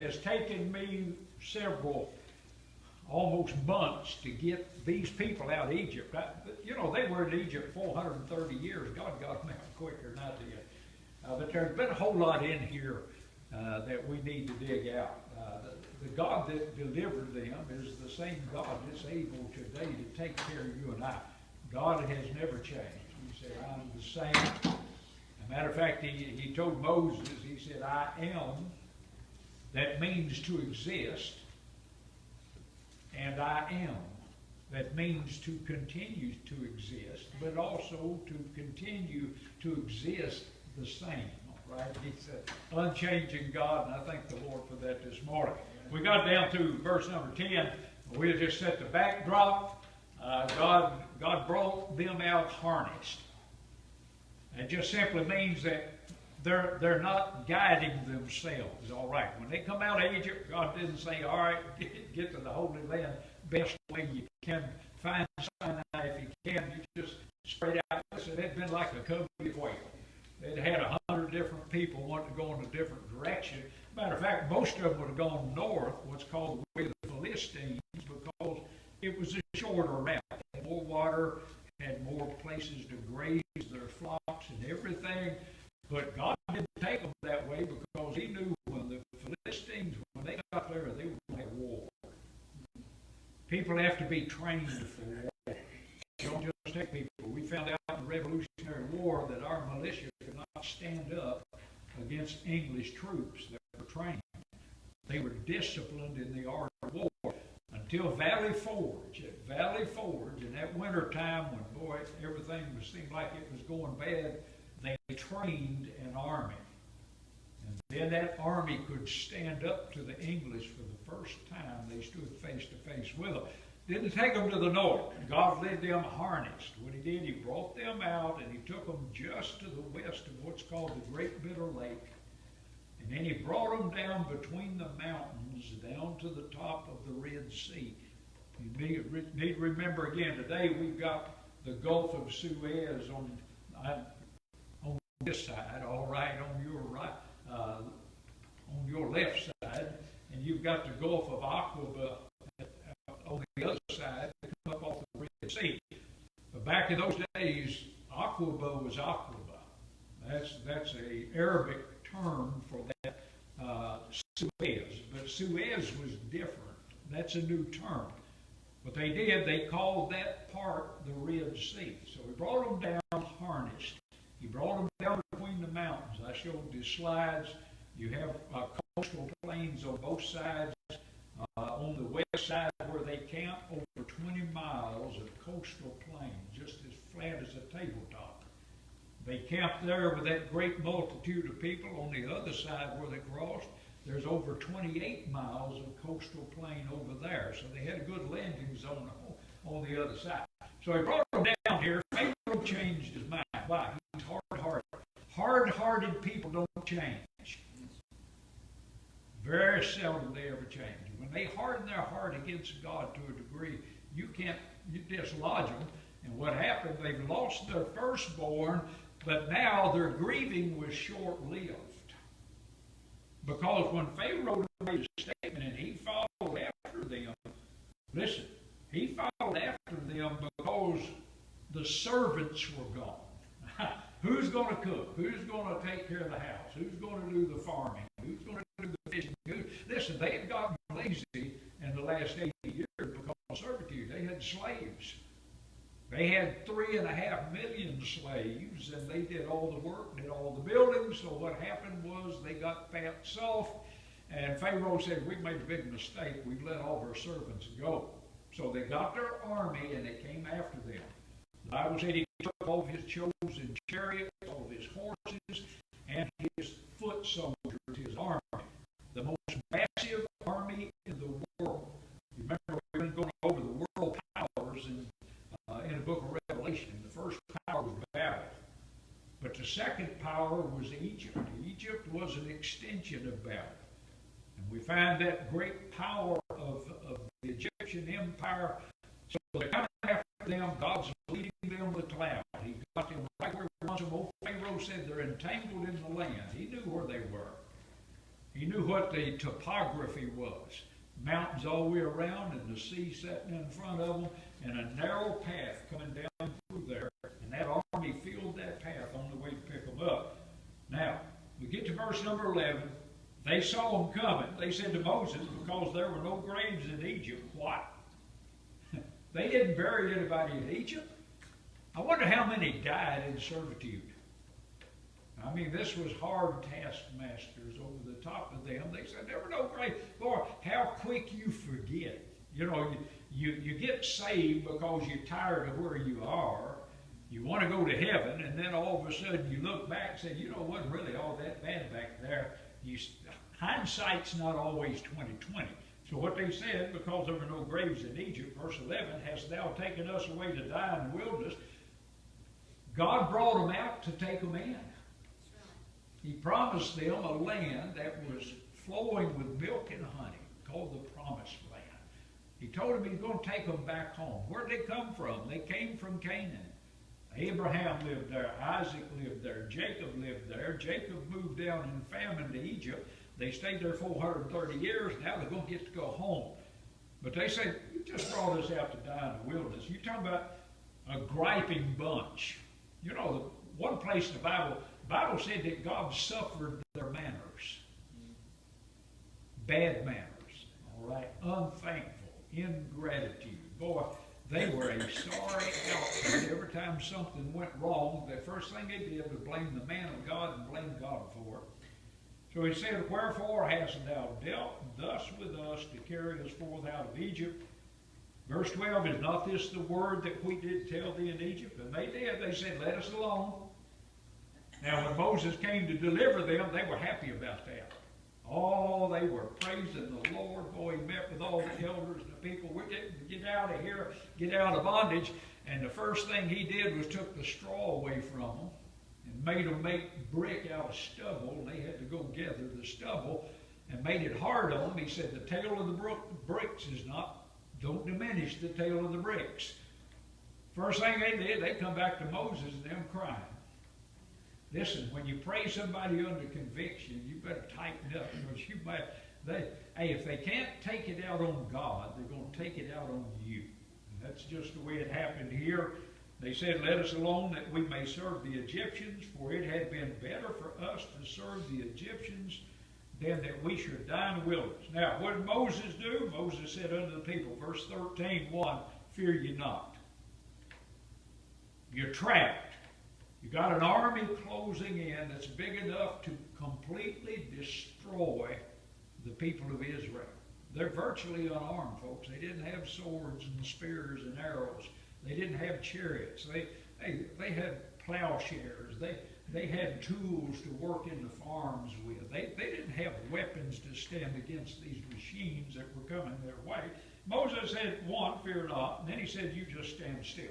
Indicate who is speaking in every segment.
Speaker 1: has taken me several, almost months to get these people out of Egypt. They were in Egypt 430 years. God got them out quicker than I did. But there's been a whole lot in here that we need to dig out. The God that delivered them is the same God that's able today to take care of you and I. God has never changed. He said, I'm the same. As a matter of fact, he told Moses, he said, I am. That means to exist. And I am. That means to continue to exist, but also to continue to exist the same. Right? He's an unchanging God, and I thank the Lord for that this morning. We got down to verse number 10. We'll just set the backdrop. God brought them out harnessed. It just simply means that they're not guiding themselves. All right. When they come out of Egypt, God didn't say, all right, get to the Holy Land best way you can. Find Sinai if you can. You just straight out. Listen, it had been like a covey of quail. They'd had 100 different people wanting to go in a different direction. Matter of fact, most of them would have gone north, what's called the way of the Philistines, because it was a shorter route. They had more water, had more places to graze their flocks and everything. But God didn't take them that way because he knew when the Philistines, when they got there, they were going to have war. People have to be trained for war. You don't just take people. We found out in the Revolutionary War that our militia could not stand up against English troops that were trained. They were disciplined in the art of war until Valley Forge. At Valley Forge, in that winter time when, boy, everything seemed like it was going bad, they trained an army. And then that army could stand up to the English for the first time. They stood face to face with them. Didn't take them to the north. God led them harnessed. What he did, he brought them out and he took them just to the west of what's called the Great Bitter Lake. And then he brought them down between the mountains, down to the top of the Red Sea. You need to remember again, today we've got the Gulf of Suez on this side, all right, on your right, on your left side, and you've got the Gulf of Aqaba on the other side to come up off the Red Sea. But back in those days, Aqaba was Aqaba. That's a Arabic term for that Suez. But Suez was different. That's a new term. What they did, they called that part the Red Sea. So he brought them down harnessed. He brought them down between the mountains. I showed the slides. You have coastal plains on both sides. On the west side where they camp, over 20 miles of coastal plain, just as flat as a tabletop. They camped there with that great multitude of people. On the other side where they crossed, there's over 28 miles of coastal plain over there. So they had a good landing zone on the other side. So he brought them down here. Pharaoh changed his mind. Why? He's hard-hearted. Hard-hearted people don't change. Very seldom they ever change. When they harden their heart against God to a degree, you dislodge them. And what happened, they've lost their firstborn, but now their grieving was short-lived. Because when Pharaoh made a statement and he followed after them, listen, he followed after them because the servants were gone. Who's going to cook? Who's going to take care of the house? Who's going to do the farming? Who's going to do the fishing? Listen, they had gotten lazy in the last 80 years because of servitude. They had slaves. They had 3.5 million slaves, and they did all the work, did all the building. So what happened was they got fat, soft, and Pharaoh said, we made a big mistake. We've let all of our servants go. So they got their army, and they came after them. The Bible said he took all of his chosen chariots, all of his horses, and his foot soldiers, his army. The most massive army in the world. You remember we've been going over the world powers in the book of Revelation. The first power was Babel. But the second power was Egypt. Egypt was an extension of Babel. And we find that great power of the Egyptian empire. So they're coming after them. God's leading them with cloud. He got them right where he wants them. Old Pharaoh said they're entangled in the land. He knew where they were. He knew what the topography was. Mountains all the way around and the sea sitting in front of them and a narrow path coming down through there. And that army filled that path on the way to pick them up. Now, we get to verse number 11. They saw them coming. They said to Moses, because there were no graves in Egypt. What? They didn't bury anybody in Egypt? I wonder how many died in servitude. I mean, this was hard taskmasters over the top of them. They said, there were no graves. Boy, how quick you forget. You know, you get saved because you're tired of where you are. You want to go to heaven, and then all of a sudden you look back and say, you know, it wasn't really all that bad back there. Hindsight's not always 20/20. So what they said, because there were no graves in Egypt, verse 11, hast thou taken us away to die in the wilderness? God brought them out to take them in. He promised them a land that was flowing with milk and honey, called the Promised Land. He told them he's going to take them back home. Where did they come from? They came from Canaan. Abraham lived there. Isaac lived there. Jacob lived there. Jacob moved down in famine to Egypt. They stayed there 430 years. Now they're going to get to go home. But they said, you just brought us out to die in the wilderness. You're talking about a griping bunch. You know, the one place in the Bible said that God suffered their manners. Bad manners. All right? Unthankful. Ingratitude. Boy, they were a sorry outfit. Every time something went wrong, the first thing they did was blame the man of God and blame God for it. So he said, wherefore hast thou dealt thus with us to carry us forth out of Egypt? Verse 12, is not this the word that we did tell thee in Egypt? And they did. They said, let us alone. Now when Moses came to deliver them, they were happy about that. Oh, they were praising the Lord. Boy, he met with all the elders and the people. We're getting get out of here, get out of bondage. And the first thing he did was took the straw away from them and made them make brick out of stubble. And they had to go gather the stubble and made it hard on them. He said, the tail of the bricks is not, don't diminish the tail of the bricks. First thing they did, they come back to Moses and them crying. Listen, when you pray somebody under conviction, you better tighten up because you might, hey, if they can't take it out on God, they're going to take it out on you. And that's just the way it happened here. They said, let us alone that we may serve the Egyptians, for it had been better for us to serve the Egyptians than that we should die in the wilderness. Now, what did Moses do? Moses said unto the people, verse 13:1, fear ye not. You're trapped. You got an army closing in that's big enough to completely destroy the people of Israel. They're virtually unarmed, folks. They didn't have swords and spears and arrows. They didn't have chariots. They had plowshares. They had tools to work in the farms with. They didn't have weapons to stand against these machines that were coming their way. Moses said, one, fear not. And then he said, you just stand still.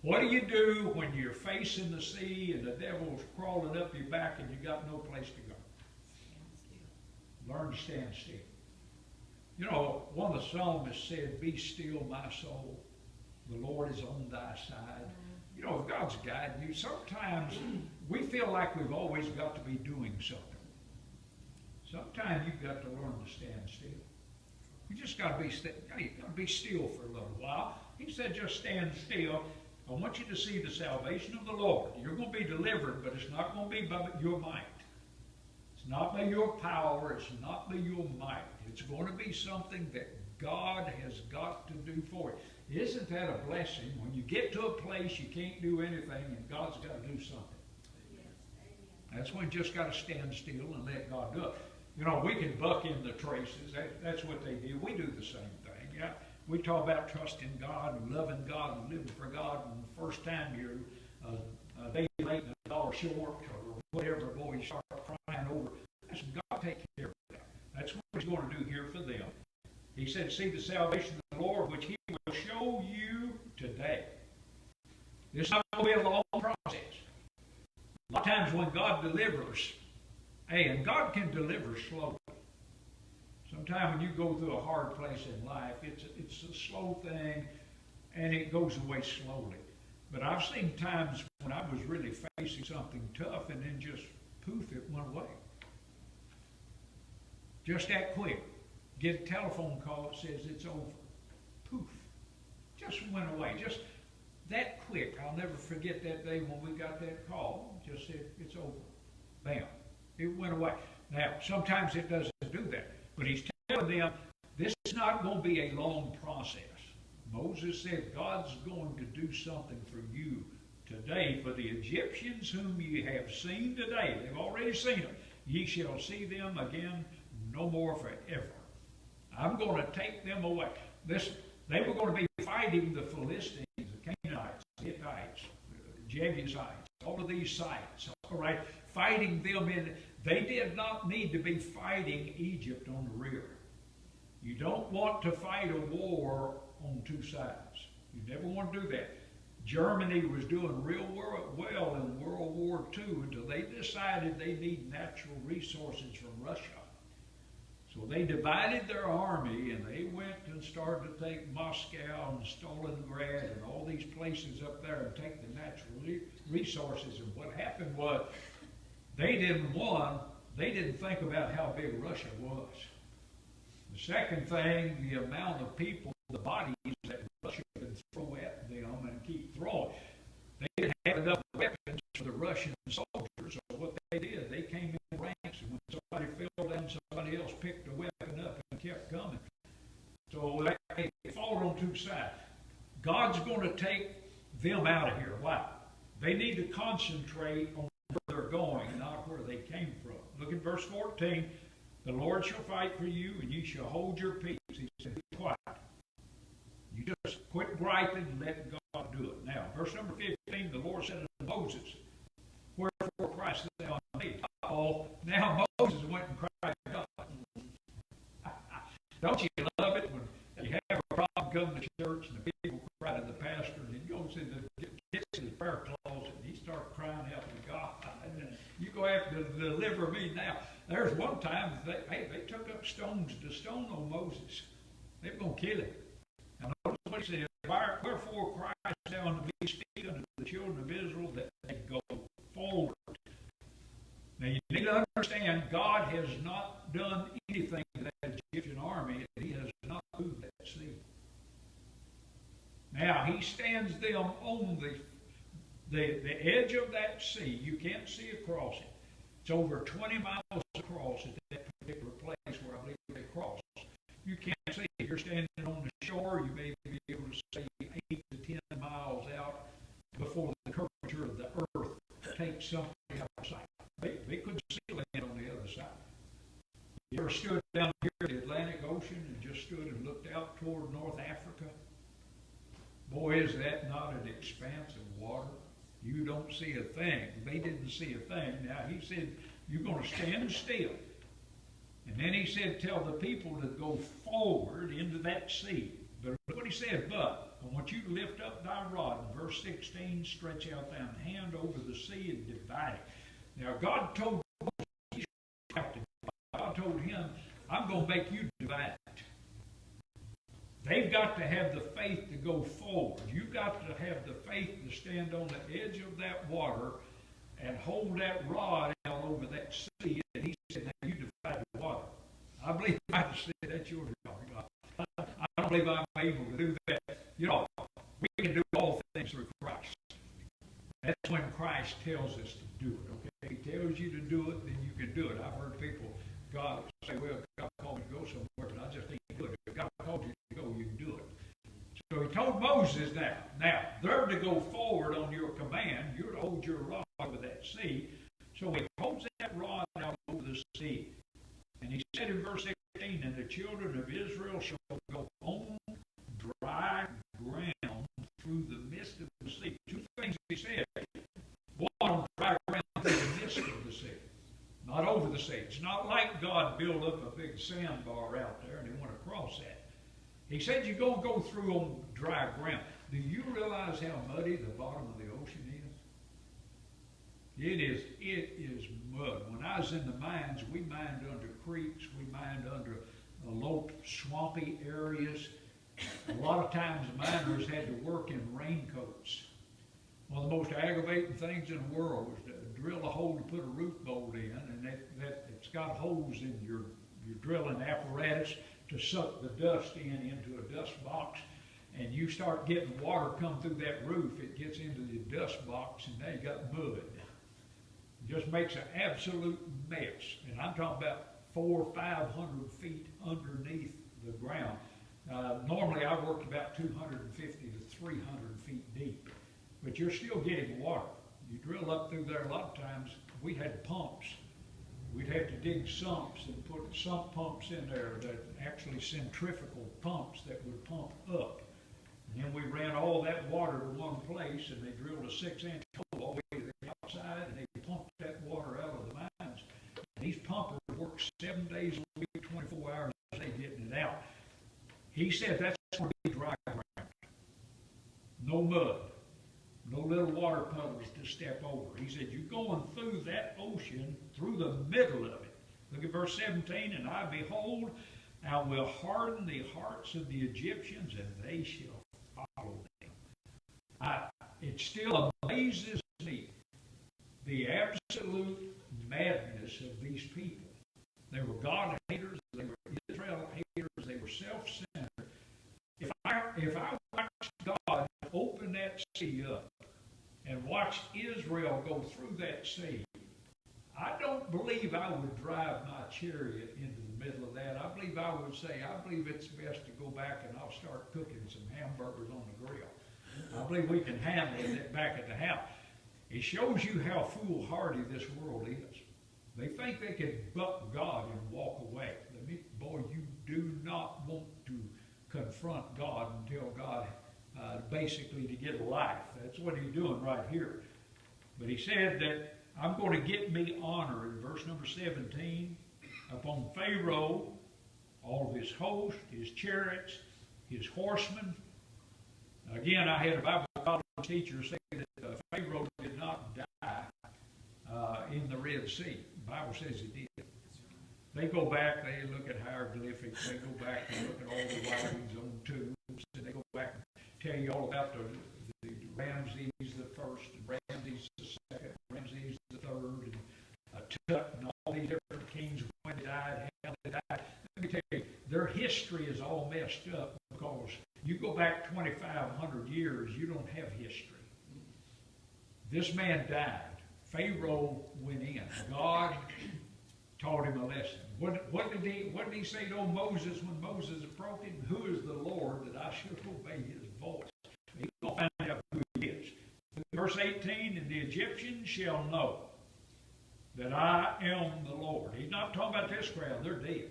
Speaker 1: What do you do when you're facing the sea and the devil's crawling up your back and you got no place to go? Stand still. Learn to stand still. You know, one of the psalmists said, be still, my soul. The Lord is on thy side. You know, if God's guiding you, sometimes we feel like we've always got to be doing something. Sometimes you've got to learn to stand still. You just got to be still for a little while. He said, just stand still. I want you to see the salvation of the Lord. You're going to be delivered, but it's not going to be by your might. It's not by your power. It's not by your might. It's going to be something that God has got to do for you. Isn't that a blessing when you get to a place you can't do anything and God's got to do something? Yes. That's when you just got to stand still and let God do it. You know, we can buck in the traces. That's what they do. We do the same thing. Yeah. We talk about trusting God and loving God and living for God, and the first time you're a day late and $1 short or whatever, boy, you start crying over. That's God take care of that. That's what he's going to do here for them. He said, see the salvation of the Lord, which he will show you today. This is not going to be a long process. A lot of times when God delivers, and God can deliver slowly. Sometimes when you go through a hard place in life, it's a slow thing, and it goes away slowly. But I've seen times when I was really facing something tough, and then just poof, it went away. Just that quick. Get a telephone call that says it's over. Poof. Just went away. Just that quick. I'll never forget that day when we got that call. Just said it's over. Bam. It went away. Now, sometimes it doesn't do that. But he's telling them this is not going to be a long process. Moses said, God's going to do something for you today. For the Egyptians whom ye have seen today, they've already seen them, ye shall see them again no more forever. I'm going to take them away. They were going to be fighting the Philistines, the Canaanites, the Hittites, the Jebusites, all of these sites, all right, fighting them in. They did not need to be fighting Egypt on the rear. You don't want to fight a war on two sides. You never want to do that. Germany was doing real well in World War II until they decided they need natural resources from Russia. So they divided their army and they went and started to take Moscow and Stalingrad and all these places up there and take the natural resources. And what happened was they didn't think about how big Russia was. The second thing, the amount of people, the bodies that Russia could throw at them and keep throwing. They didn't have enough weapons for the Russian soldiers. So what they did, they came in ranks, and when somebody fell down, somebody else picked a weapon up and kept coming. So they fought on two sides. God's going to take them out of here. Why? They need to concentrate on where they're going, not where they came from. Look at verse 14. The Lord shall fight for you, and ye shall hold your peace. He said, be quiet. You just quit griping and let God do it. Now, verse number 15, the Lord said unto Moses, wherefore criest thou unto me? Oh, now Moses went and cried to God. Don't you love it when you have a problem come to church and the people cry to the pastor, and he goes in the gets his prayer closet and he starts crying out to God, and you go after to deliver me now. There's one time they took up stones to stone on Moses. They were going to kill him. And notice what he said, wherefore criest thou unto me, speak unto the children of Israel that they go forward. Now you need to understand, God has not done anything to that Egyptian army, and he has not moved that sea. Now he stands them on the edge of that sea. You can't see across it. It's over 20 miles across at that particular place where I believe they crossed. You can't see it. You're standing on the shore. You may be able to see 8 to 10 miles out before the curvature of the earth takes something out of sight. They couldn't see land on the other side. You ever stood down here in the Atlantic Ocean and just stood and looked out toward North Africa? Boy, is that not an expanse of water. You don't see a thing. They didn't see a thing. Now, he said, you're going to stand still. And then he said, tell the people to go forward into that sea. But look what he said, but I want you to lift up thy rod. In verse 16, stretch out thine hand over the sea and divide it. Now, God told him, I'm going to make you divide it. They've got to have the faith to go forward. You've got to have the faith to stand on the edge of that water and hold that rod out over that sea. And he said, now you divide the water. I believe I just said, that's your job, God. I don't believe I'm able to do that. You know, we can do all things through Christ. That's when Christ tells us to do it, okay? He tells you to do it, then you can do it. I've heard people, God say, well, God called me to go somewhere, but I just need to do it. If God called you to go, you can do it. So he told Moses now they're to go forward on your command. You're to hold your rod over that sea. So he holds that rod out over the sea. And he said in verse 16, and the children of Israel shall go on dry ground through the midst of the sea. Two things he said. One, on dry ground through the midst of the sea. Not over the sea. It's not like God built up a big sandbar out there and he went across that. He said you're going to go through on dry ground. Do you realize how muddy the bottom of the ocean is? It is mud. When I was in the mines, we mined under creeks. We mined under low, swampy areas. A lot of times miners had to work in raincoats. One of the most aggravating things in the world was to drill a hole to put a root bolt in, and it's got holes in You're drilling apparatus to suck the dust into a dust box, and you start getting water come through that roof, it gets into the dust box, and now you got mud. It just makes an absolute mess. And I'm talking about 400 or 500 feet underneath the ground. Normally I work about 250 to 300 feet deep, but you're still getting water. You drill up through there, a lot of times we had pumps. We'd have to dig sumps and put sump pumps in there that actually centrifugal pumps that would pump up. And then we ran all that water to one place, and they drilled a 6-inch hole all the way to the outside, and they pumped that water out of the mines. And these pumpers work 7 days a week, 24 hours a day getting it out. He said that's going to be dry ground. No mud. No little water puddles to step over. He said, you're going through that ocean, through the middle of it. Look at verse 17, and I, behold, I will harden the hearts of the Egyptians, and they shall follow them. It still amazes me, the absolute madness of these people. They were God haters, they were Israel haters, they were self-centered. If I watched God open that sea up and watched Israel go through that sea, I don't believe I would drive my chariot into the middle of that. I believe I would say, I believe it's best to go back and I'll start cooking some hamburgers on the grill. I believe we can handle it back at the house. It shows you how foolhardy this world is. They think they can buck God and walk away. Boy, you do not want to confront God and tell God basically to get a life. That's what he's doing right here. But he said that I'm going to get me honor in verse number 17 upon Pharaoh, all of his host, his chariots, his horsemen. Again, I had a Bible college teacher say that Pharaoh did not die in the Red Sea. The Bible says he did. They go back, they look at hieroglyphics, they go back and look at all the writings on tombs, and they go back and tell you all about the Ramses the first, Ramses the second, Ramses the third, and Tut, and all these different kings, when they died, how they died. Let me tell you, their history is all messed up because you go back 2,500 years, you don't have history. This man died. Pharaoh went in. God taught him a lesson. What did he say to Moses when Moses approached him? Who is the Lord that I should obey his voice? He's going to find out who he is. Verse 18, and the Egyptians shall know that I am the Lord. He's not talking about this crowd. They're dead.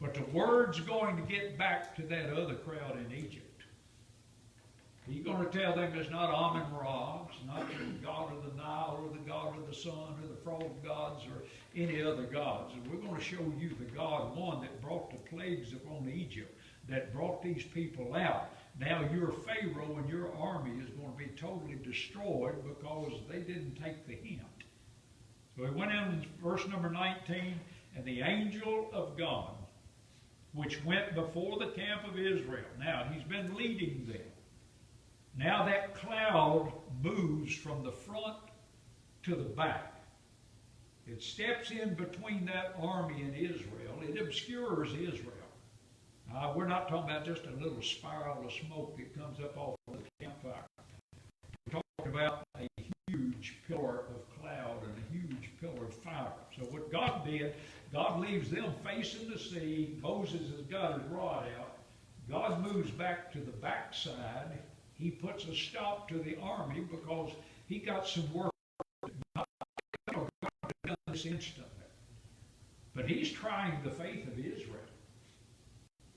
Speaker 1: But the word's going to get back to that other crowd in Egypt. He's going to tell them it's not Amun-Ra, it's not the god of the Nile or the god of the sun or the frog gods or any other gods. And we're going to show you the God, one that brought the plagues upon Egypt, that brought these people out. Now your Pharaoh and your army is going to be totally destroyed because they didn't take the hint. So he went in verse number 19, and the angel of God, which went before the camp of Israel. Now he's been leading them. Now that cloud moves from the front to the back. It steps in between that army and Israel. It obscures Israel. We're not talking about just a little spiral of smoke that comes up off of the campfire. We're talking about a huge pillar of cloud and a huge pillar of fire. So what God did, God leaves them facing the sea. Moses has got his rod out. God moves back to the backside. He puts a stop to the army because he got some work done this instantly. But he's trying the faith of Israel.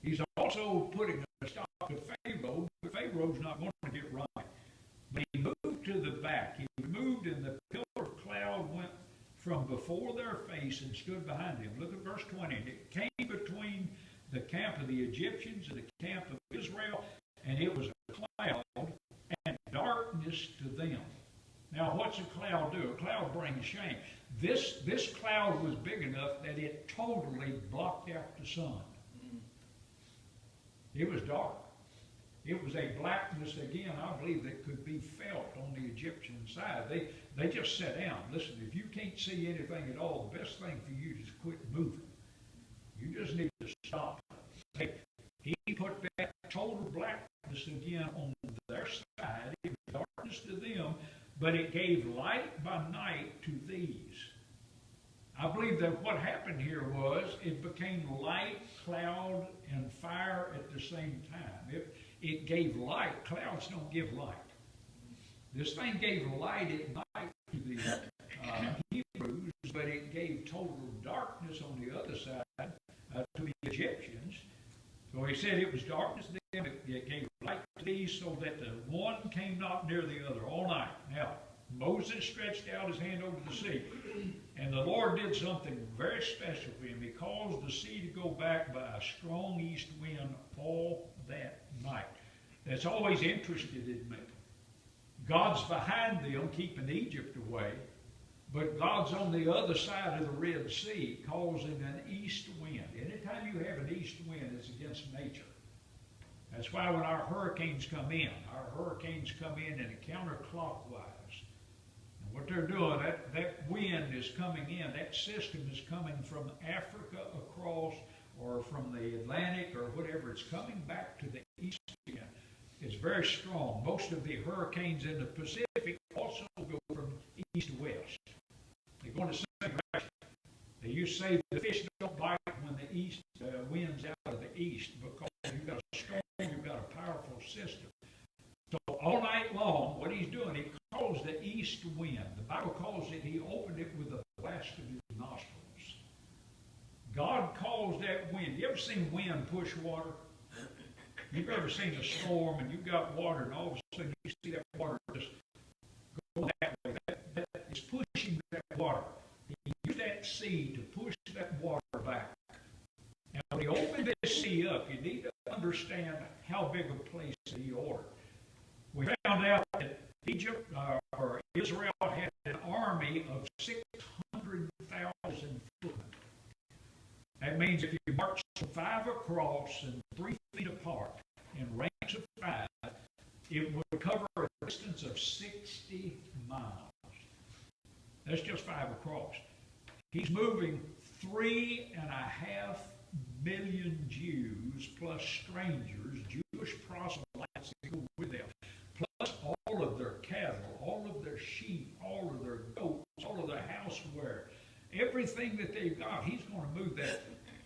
Speaker 1: He's also putting a stop to Pharaoh, but Pharaoh's not going to get right. But he moved to the back. He moved, and the pillar of cloud went from before their face and stood behind them. Look at verse 20. And it came between the camp of the Egyptians and the camp of Israel, and it was a cloud and darkness to them. Now, what's a cloud do? A cloud brings shame. This cloud was big enough that it totally blocked out the sun. It was dark. It was a blackness, again, I believe, that could be felt on the Egyptian side. They just sat down. Listen, if you can't see anything at all, the best thing for you is quit moving. You just need to stop. Hey, he put that total blackness again on their side. It was darkness to them, but it gave light by night to these. I believe that what happened here was it became light, cloud, and fire at the same time. It gave light. Clouds don't give light. This thing gave light at night to the Hebrews, but it gave total darkness on the other side to the Egyptians. So he said it was darkness to them, it gave light to these, so that the one came not near the other all night. Now, Moses stretched out his hand over the sea, and the Lord did something very special for him. He caused the sea to go back by a strong east wind all that night. That's always interested in me. God's behind them, keeping Egypt away, but God's on the other side of the Red Sea, causing an east wind. Anytime you have an east wind, it's against nature. That's why when our hurricanes come in a counterclockwise. And what they're doing, that wind is coming in, that system is coming from Africa across, or from the Atlantic, or whatever. It's coming back to the east again. It's very strong. Most of the hurricanes in the Pacific also go from east to west. They go in the same direction. They used to say the fish don't bite when the east wind's out of the east, because you've got a strong, you've got a powerful system. So all night long, what he's doing, he calls the east wind. The Bible calls it, he opened it with the blast of his nostrils. God calls that wind. You ever seen wind push water? You've ever seen a storm and you've got water, and all of a sudden you see that water just go that way. That is pushing that water. He used that sea to push that water back. Now, when he opened this sea up, you need to understand how big a place he ordered. We found out that Egypt, or Israel, had an army of 600,000 footmen. That means if you march 5 across and 3 feet apart in ranks of 5, it would cover a distance of 60 miles. That's just 5 across. He's moving 3.5 million Jews plus strangers, Jewish proselytes that go with them, plus all of their cattle, all of their sheep, all of their goats, all of their houseware, everything that they've got. He's going to move that.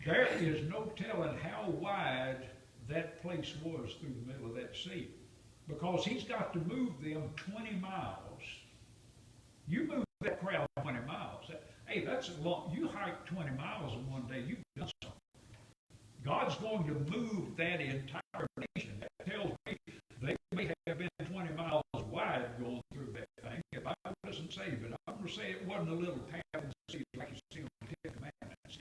Speaker 1: There is no telling how wide that place was through the middle of that sea, because he's got to move them 20 miles. You move that crowd 20 miles. Hey, that's a long. You hike 20 miles in one day, you've done something. God's going to move that entire nation. That tells me they may have been 20 miles wide going through that thing. The Bible doesn't say, but I'm going to say it wasn't a little path in the sea like you see on the Ten Commandments.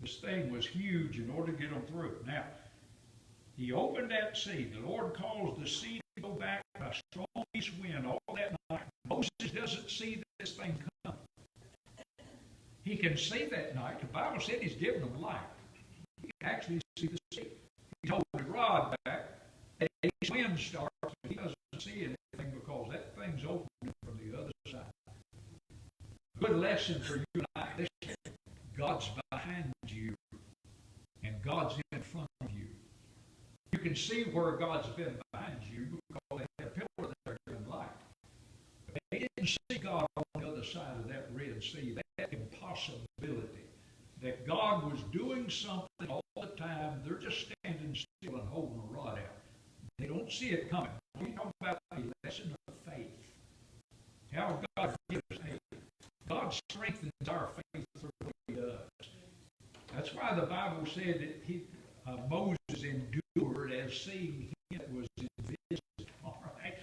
Speaker 1: This thing was huge in order to get them through. Now, he opened that sea. The Lord caused the sea to go back by a strong east wind all that night. Moses doesn't see this thing come. He can see that night. The Bible said he's given them light. He can actually see the sea. He told the rod back, that east wind starts, but he doesn't see anything because that thing's open from the other side. Good lesson for you and I. This, God's behind you, and God's in front of you. You can see where God's been behind you because they had a pillar there giving light. But they didn't see God on the other side of that Red Sea, that impossibility, that God was doing something all the time. They're just standing still and holding a rod out. They don't see it coming. We talk about a lesson of faith. How God gives faith. God strengthens our faith through what he does. That's why the Bible said that Moses endured as seeing him that was invisible. All right?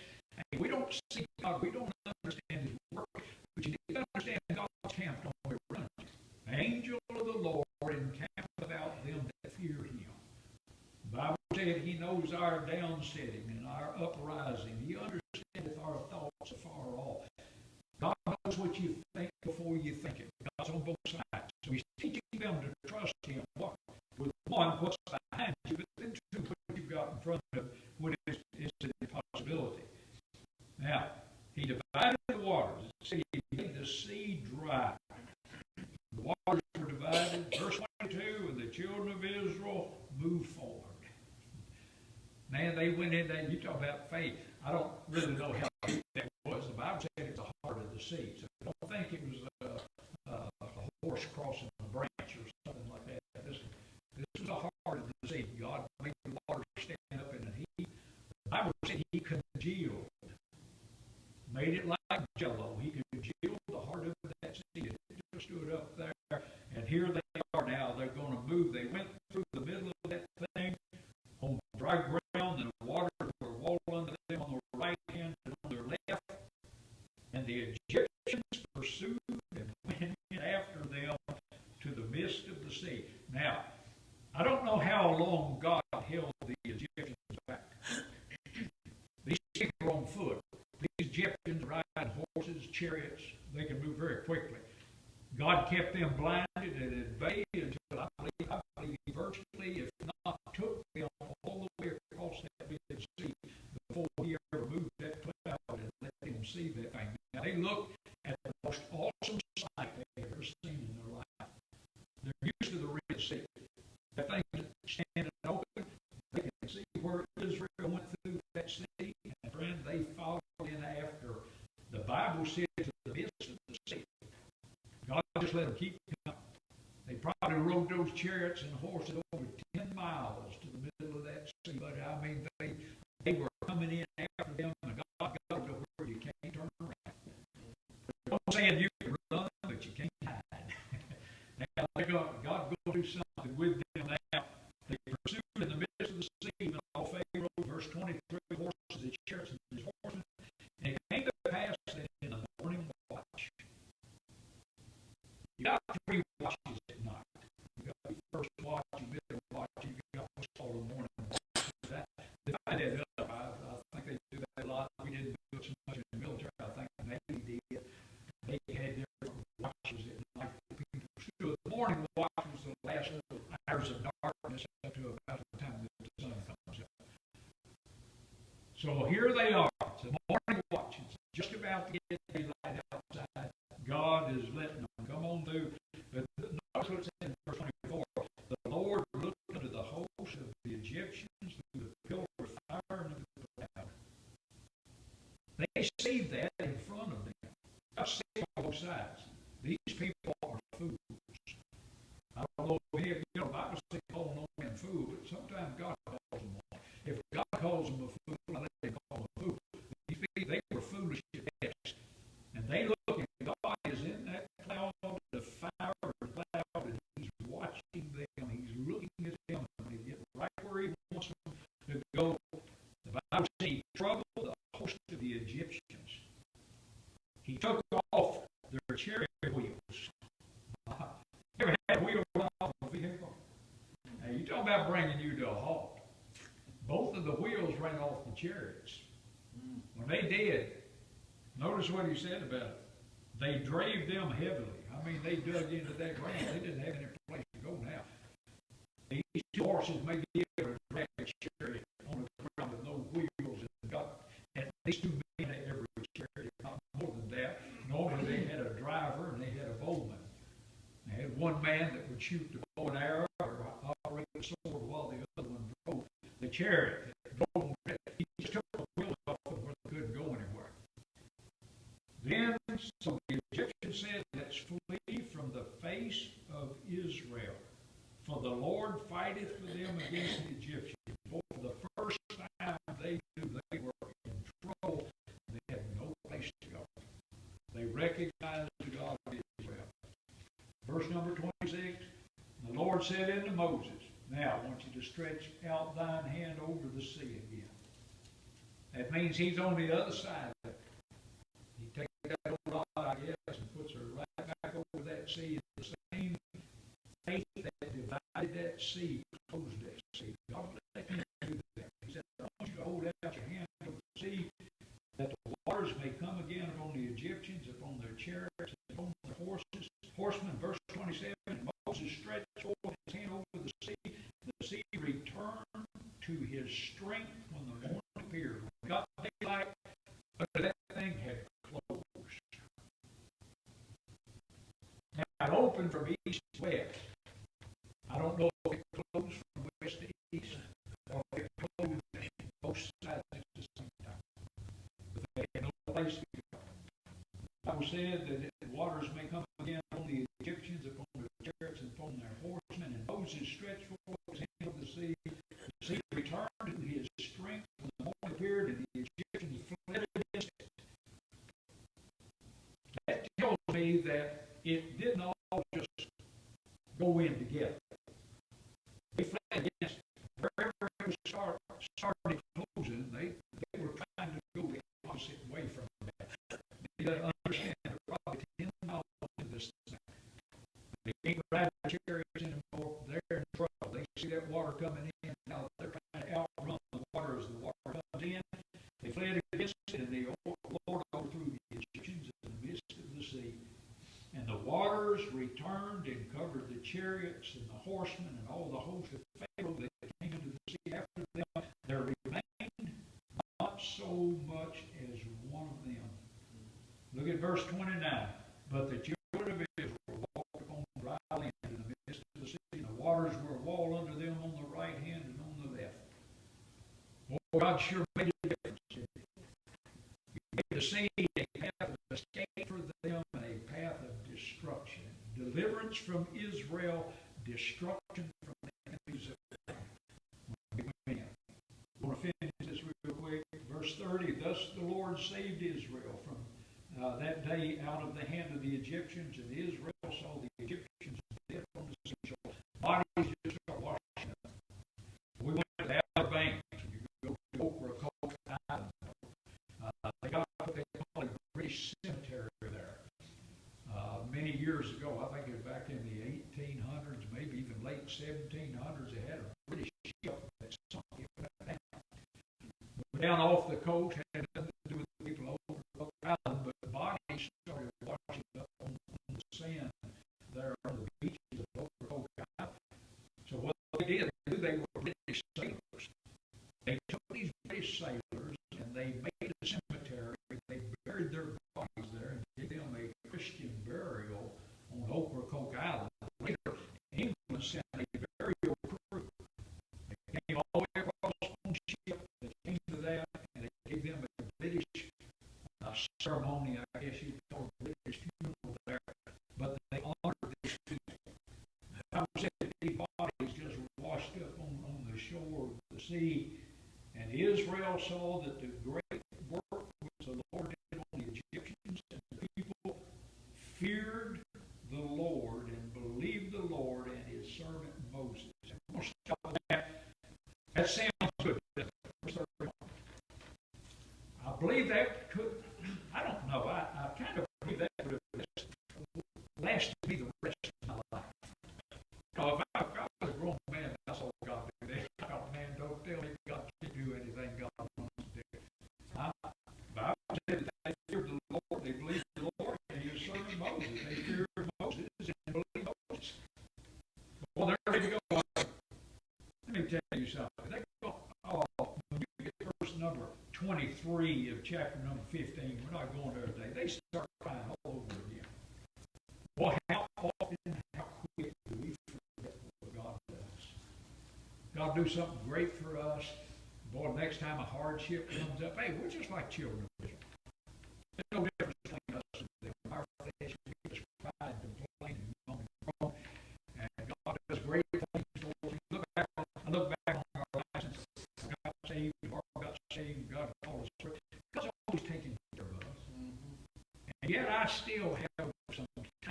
Speaker 1: And we don't see God. We don't understand his work. But you need to understand God's camped on where we're running. The angel of the Lord encampeth about them that fear him. The Bible said he knows our downsetting and our uprising. He understandeth our thoughts afar off. God knows what you think before you think it. God's on both sides. So he's teaching them to trust him. With one, what's behind you, but then two, what you've got in front of what is an impossibility. Now, he divided the waters. It said he made the sea dry. The waters were divided. Verse 22, and the children move forward. Man, they went in there, you talk about faith. I don't really know how deep that was. The Bible said it's the heart of the sea. So I don't think it was a horse crossing a branch or something like that. This was the heart of the sea. God made the water stand up in a heap. The Bible said he congealed, made it like jello. He congealed the heart of that sea. It just stood up there. And here they are now. They're going to move. They went through the middle of that thing on dry ground, and the waters were wall under them on the right hand and on their left. And the Egyptians pursued and went in after them to the midst of the sea. Now, I don't know how long God held the Egyptians back. These people were on foot. These Egyptians ride horses, chariots. They can move very quickly. God kept them blinded and at bay until I believe virtually, if not, took them all the way across that big sea before he ever moved that cloud and let them see that thing. Now, they looked at the most awesome sight they've ever seen in their life. They're used to the Red Sea. That thing standing open, they can see where Israel went through that sea, and friend, they followed in after. The Bible said to the midst of the sea. God just let them keep coming. They probably rode those chariots and horses over 10 miles to the middle of that sea. But I mean, they were coming in after them, and God got to where you can't turn around. I'm not saying you can run, but you can't hide. Now, God will do something with them now. They pursued in the midst of the sea, even all Pharaoh, verse 23, horses and chariots and his horsemen. And it came to pass that in the morning watch, you got 3 watches at night. You got the first watch, the middle watch, you got what's called a morning watch. Divide that up. I think they do that a lot. We didn't do it so much in the military. I think the Navy did. They had different watches at night. The morning watch was the last hours of darkness up to about the time that the sun comes up. So here they are. It's the morning watch. It's just about to get daylight outside. God is letting them come on through. But notice what it says in verse 24. The Lord looked unto the host of the Egyptians through the pillar of fire and the cloud. They see that in front of them. I see on both sides. These people are fools. I don't know if any of you know, the Bible says call no man fool, but sometimes God calls them one. If God calls them a fool, I let them call them a fool. These people, they were foolish at best. And they look, and God is in that cloud, the fire cloud, and he's watching them. He's looking at them, and they get right where he wants them to go. The Bible says he troubled the host of the Egyptians. He took off their chariot wheels. Ever had a wheel run off a vehicle? Now, you talk about bringing you to a halt. Both of the wheels ran off the chariots. When they did, notice what he said about it. They drave them heavily. I mean, they dug into that ground. They didn't have any place to go now. These 2 horses may be able to drag a chariot on the ground with no wheels, and got at least 2 men at every chariot, not more than that. Normally they had a driver and they had a bowman. They had one man that would shoot the bow and arrow or operate the sword while the other one drove the chariot. He just took the wheels off of where they couldn't go anywhere. Then, so the Egyptians said, let's flee from the face of Israel. For the Lord fighteth for them against the Egyptians. For the first time they knew they were in trouble, they had no place to go. They recognized the God of Israel. Verse number 26, the Lord said unto Moses, now I want you to stretch out thine hand over the sea again. That means he's on the other side of it. He takes that old rod, I guess, and puts her right back over that sea. The same faith that divided that sea, closed that sea. God let him do that. He said, I want you to hold out your hand over the sea, that the waters may come again upon the Egyptians, upon their chariots, upon their horsemen. Verse 27, Moses stretched forth his hand over the sea returned to his strength when the morning appeared. When God daylight, but that thing had closed. Now it opened from east to west. I don't know if it closed from west to place to go. The Bible said that the waters may come again on the Egyptians, upon their chariots, and upon their horsemen. And Moses stretched forth his hand over the sea. The sea returned to his strength when the morning appeared, and the Egyptians fled against it. That tells me that it didn't all just go in together. They fled against it. Wherever it was started closing, they were trying to go the opposite way from that. You got to understand, they're probably 10 miles into this thing. They can't ride the chariots anymore. They're in trouble. They see that water coming in. Now they're trying to outrun the water as the water comes in. They fled against it, and the Lord overthrew the Egyptians in the midst of the sea. And the waters returned and covered the chariots and the horsemen and all the host of Pharaoh that came into the sea after them. There remained not so much as one of them. Look at verse 29. But the children of Israel walked upon dry land in the midst of the sea, and the waters were a wall under them on the right hand and on the left. Oh, God sure made a difference. He made the sea a path of escape for them and a path of destruction. Deliverance from Israel, destruction from the enemies of God. I want to finish this real quick. Verse 30, thus the Lord saved Israel from that day out of the hand of the Egyptians, and Israel saw the Egyptians dead on the seashore. Bodies just start washing up. We went to the Outer Banks, and you go to Ocracoke Island. They got what they call a British cemetery there. Many years ago, I think it was back in the 1800s, maybe even late 1700s, they had a British ship that sunk it down. Down off the coast, had nothing to do with the people over Ocracoke Island, but the bodies started washing up on the sand there on the beaches of Ocracoke Island. So what they did, they were British sailors. They took these British sailors and they made a cemetery. They buried their bodies there and gave them a Christian burial on Ocracoke Island. Later, England sent a burial crew. They came all the way across on ship. They came to that and they gave them a British ceremony, I guess you'd call it British funeral there. But they honored these people. I was said that these bodies just washed up on the shore of the sea. And Israel saw that the great work which the Lord did on the Egyptians, and the people feared the Lord and believed the Lord and his servant Moses. And we're going to stop with that. That sounds good. I believe that could, I don't know, I kind of believe that could have lasted me the rest of my life. Now, if I was a grown man, I saw God do that. I thought, man, don't tell me God can do anything God wants to do. The Bible said that they feared the Lord, they believed the Lord, and his servant Moses. They feared Moses and believed Moses. Well, there you go. Let me tell you something. They go, when you get verse number 23 of chapter number 15, we're not going there today, they start crying all over again. Well, how often, how quick do we forget what God does? God do something great for us. Boy, next time a hardship comes up, hey, we're just like children of Israel. There's no difference between us and them. Our flesh gives us pride, complain, and moan and groan. And God does great things for us. I look back on our lives and got saved, or got saved, God called us through. God's always taking care of us. Mm-hmm. And yet I still have some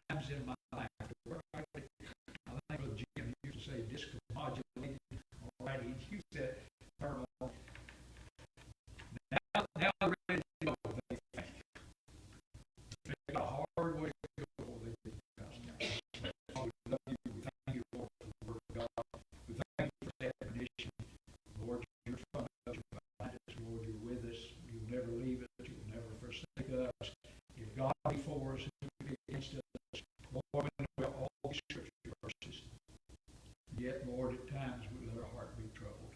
Speaker 1: times in my life where I think of Jim, he used to say discombobulated. All right, he used that term. Now they're ready to go, they think. They got a hard way to go before they get God. Oh, we love you. We thank you, Lord, for the word of God. We thank you for that admonition. Lord, you're in front of us. You're behind us. Lord, you're with us. You'll never leave us. You'll never forsake us. If God be for us, who will be against us? Lord, we know all these scripture verses. Yet, Lord, at times we let our heart be troubled.